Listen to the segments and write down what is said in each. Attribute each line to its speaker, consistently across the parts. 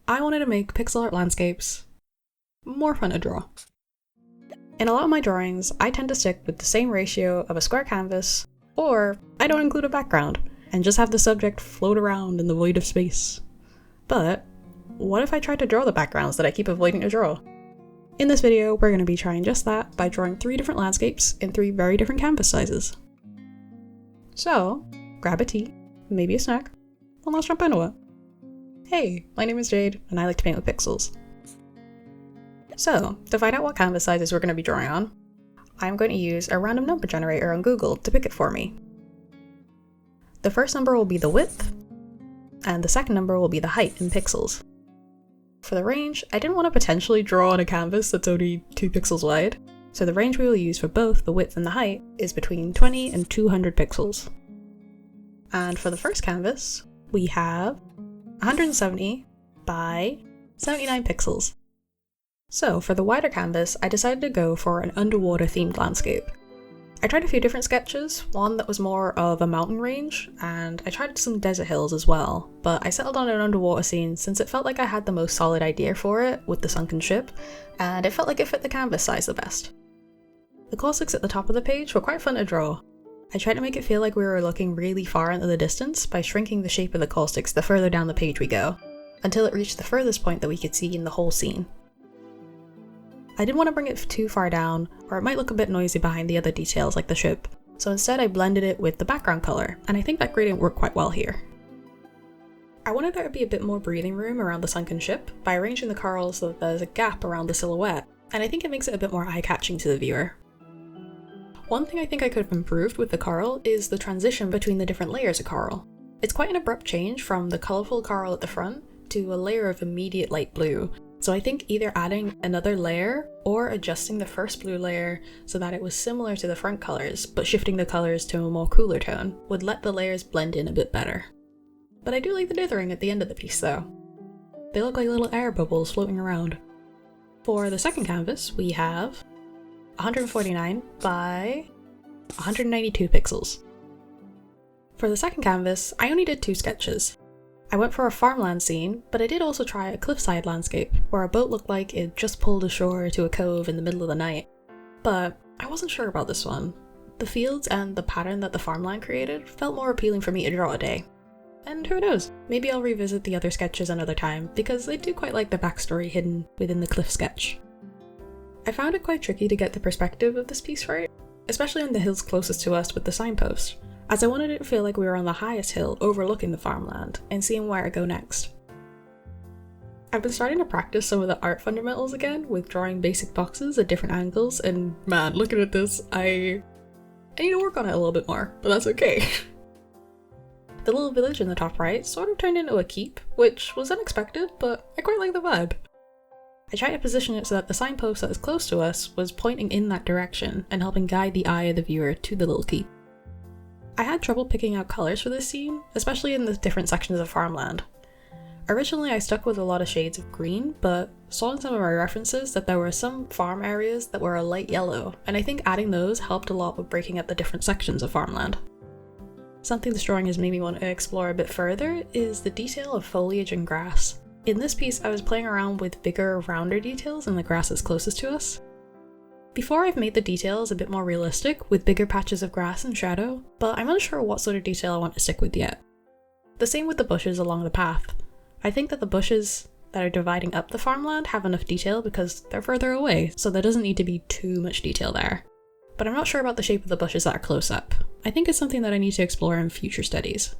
Speaker 1: I wanted to make pixel art landscapes more fun to draw. In a lot of my drawings, I tend to stick with the same ratio of a square canvas, or I don't include a background, and just have the subject float around in the void of space. But what if I tried to draw the backgrounds that I keep avoiding to draw? In this video, we're going to be trying just that by drawing 3 different landscapes in 3 very different canvas sizes. So, grab a tea, maybe a snack, and let's jump into it. Hey, my name is Jade, and I like to paint with pixels. So, to find out what canvas sizes we're going to be drawing on, I'm going to use a random number generator on Google to pick it for me. The first number will be the width, and the second number will be the height in pixels. For the range, I didn't want to potentially draw on a canvas that's only 2 pixels wide, so the range we will use for both the width and the height is between 20 and 200 pixels. And for the first canvas, we have 170 by 79 pixels. So for the wider canvas, I decided to go for an underwater themed landscape. I tried a few different sketches, one that was more of a mountain range, and I tried some desert hills as well, but I settled on an underwater scene since it felt like I had the most solid idea for it with the sunken ship, and it felt like it fit the canvas size the best. The caustics at the top of the page were quite fun to draw. I tried to make it feel like we were looking really far into the distance by shrinking the shape of the caustics the further down the page we go, until it reached the furthest point that we could see in the whole scene. I didn't want to bring it too far down, or it might look a bit noisy behind the other details like the ship, so instead I blended it with the background colour, and I think that gradient worked quite well here. I wanted there to be a bit more breathing room around the sunken ship by arranging the corals so that there's a gap around the silhouette, and I think it makes it a bit more eye-catching to the viewer. One thing I think I could have improved with the coral is the transition between the different layers of coral. It's quite an abrupt change from the colourful coral at the front to a layer of immediate light blue, so I think either adding another layer or adjusting the first blue layer so that it was similar to the front colours but shifting the colours to a more cooler tone would let the layers blend in a bit better. But I do like the dithering at the end of the piece though. They look like little air bubbles floating around. For the second canvas we have 149 by 192 pixels. For the second canvas, I only did 2 sketches. I went for a farmland scene, but I did also try a cliffside landscape, where a boat looked like it just pulled ashore to a cove in the middle of the night. But I wasn't sure about this one. The fields and the pattern that the farmland created felt more appealing for me to draw today. And who knows, maybe I'll revisit the other sketches another time, because I do quite like the backstory hidden within the cliff sketch. I found it quite tricky to get the perspective of this piece right, especially on the hills closest to us with the signpost, as I wanted it to feel like we were on the highest hill overlooking the farmland and seeing where to go next. I've been starting to practice some of the art fundamentals again with drawing basic boxes at different angles, and man, looking at this, I need to work on it a little bit more, but that's okay. The little village in the top right sort of turned into a keep, which was unexpected, but I quite like the vibe. I tried to position it so that the signpost that was close to us was pointing in that direction and helping guide the eye of the viewer to the little keep. I had trouble picking out colours for this scene, especially in the different sections of farmland. Originally I stuck with a lot of shades of green, but saw in some of my references that there were some farm areas that were a light yellow, and I think adding those helped a lot with breaking up the different sections of farmland. Something this drawing has made me want to explore a bit further is the detail of foliage and grass. In this piece, I was playing around with bigger, rounder details in the grasses closest to us. Before I've made the details a bit more realistic with bigger patches of grass and shadow, but I'm unsure what sort of detail I want to stick with yet. The same with the bushes along the path. I think that the bushes that are dividing up the farmland have enough detail because they're further away, so there doesn't need to be too much detail there. But I'm not sure about the shape of the bushes that are close up. I think it's something that I need to explore in future studies.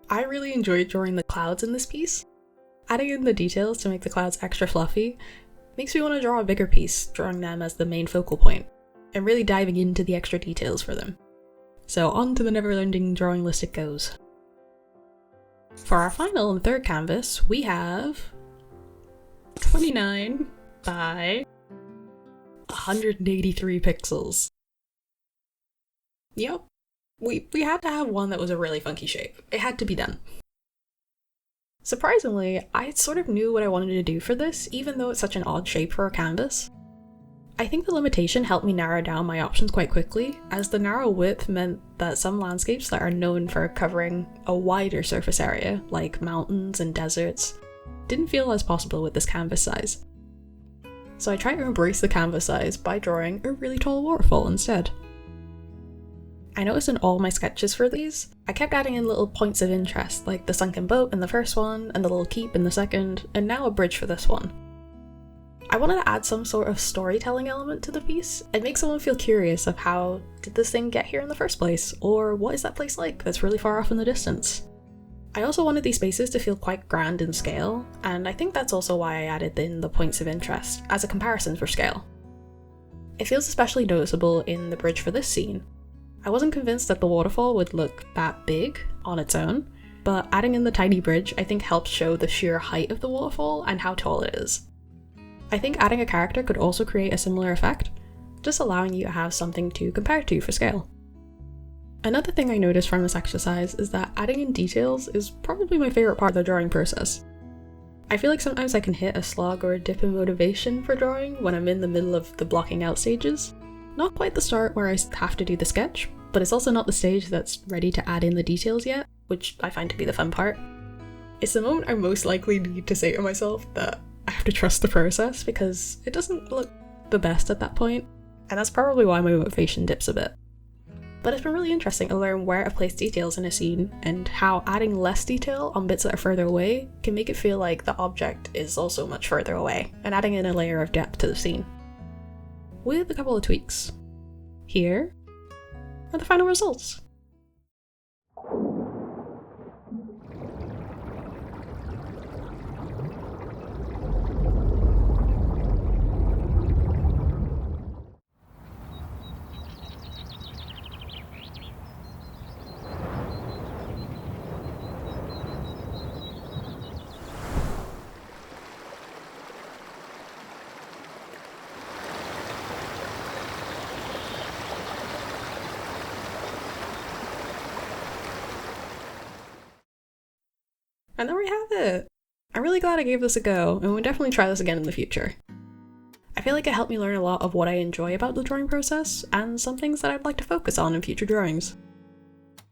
Speaker 1: I really enjoyed drawing the clouds in this piece. Adding in the details to make the clouds extra fluffy makes me want to draw a bigger piece, drawing them as the main focal point, and really diving into the extra details for them. So on to the never-ending drawing list it goes. For our final and third canvas, we have 29 by 183 pixels. Yep, we had to have one that was a really funky shape. It had to be done. Surprisingly, I sort of knew what I wanted to do for this, even though it's such an odd shape for a canvas. I think the limitation helped me narrow down my options quite quickly, as the narrow width meant that some landscapes that are known for covering a wider surface area, like mountains and deserts, didn't feel as possible with this canvas size. So I tried to embrace the canvas size by drawing a really tall waterfall instead. I noticed in all my sketches for these, I kept adding in little points of interest, like the sunken boat in the first one, and the little keep in the second, and now a bridge for this one. I wanted to add some sort of storytelling element to the piece, and make someone feel curious of how did this thing get here in the first place, or what is that place like that's really far off in the distance. I also wanted these spaces to feel quite grand in scale, and I think that's also why I added in the points of interest, as a comparison for scale. It feels especially noticeable in the bridge for this scene. I wasn't convinced that the waterfall would look that big on its own, but adding in the tiny bridge I think helps show the sheer height of the waterfall and how tall it is. I think adding a character could also create a similar effect, just allowing you to have something to compare to for scale. Another thing I noticed from this exercise is that adding in details is probably my favourite part of the drawing process. I feel like sometimes I can hit a slog or a dip in motivation for drawing when I'm in the middle of the blocking out stages. Not quite the start where I have to do the sketch, but it's also not the stage that's ready to add in the details yet, which I find to be the fun part. It's the moment I most likely need to say to myself that I have to trust the process because it doesn't look the best at that point, and that's probably why my motivation dips a bit. But it's been really interesting to learn where to place details in a scene and how adding less detail on bits that are further away can make it feel like the object is also much further away and adding in a layer of depth to the scene. With a couple of tweaks. Here are the final results. And there we have it! I'm really glad I gave this a go, and we'll definitely try this again in the future. I feel like it helped me learn a lot of what I enjoy about the drawing process, and some things that I'd like to focus on in future drawings.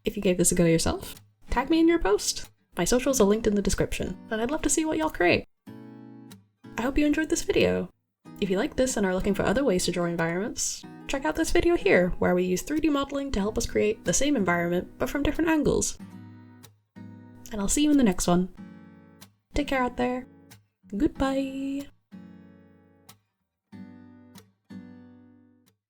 Speaker 1: If you gave this a go yourself, tag me in your post! My socials are linked in the description, and I'd love to see what y'all create. I hope you enjoyed this video. If you like this and are looking for other ways to draw environments, check out this video here, where we use 3D modeling to help us create the same environment, but from different angles. And I'll see you in the next one. Take care out there. Goodbye!